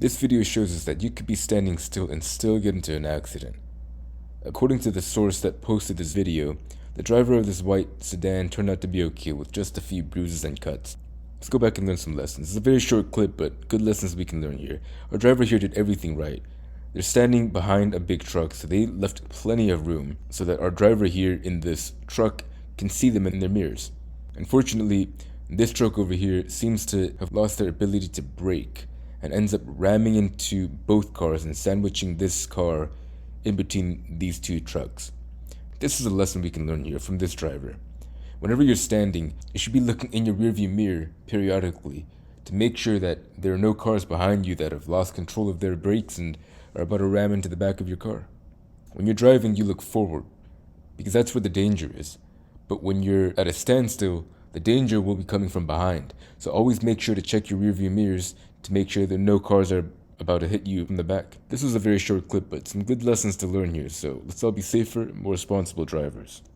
This video shows us that you could be standing still and still get into an accident. According to the source that posted this video, the driver of this white sedan turned out to be okay with just a few bruises and cuts. Let's go back and learn some lessons. It's a very short clip, but good lessons we can learn here. Our driver here did everything right. They're standing behind a big truck, so they left plenty of room so that our driver here in this truck can see them in their mirrors. Unfortunately, this truck over here seems to have lost their ability to brake and ends up ramming into both cars and sandwiching this car in between these two trucks. This is a lesson we can learn here from this driver. Whenever you're standing, you should be looking in your rearview mirror periodically to make sure that there are no cars behind you that have lost control of their brakes and are about to ram into the back of your car. When you're driving, you look forward because that's where the danger is. But when you're at a standstill, the danger will be coming from behind. So always make sure to check your rearview mirrors to make sure that no cars are about to hit you from the back. This was a very short clip, but some good lessons to learn here, so let's all be safer, more responsible drivers.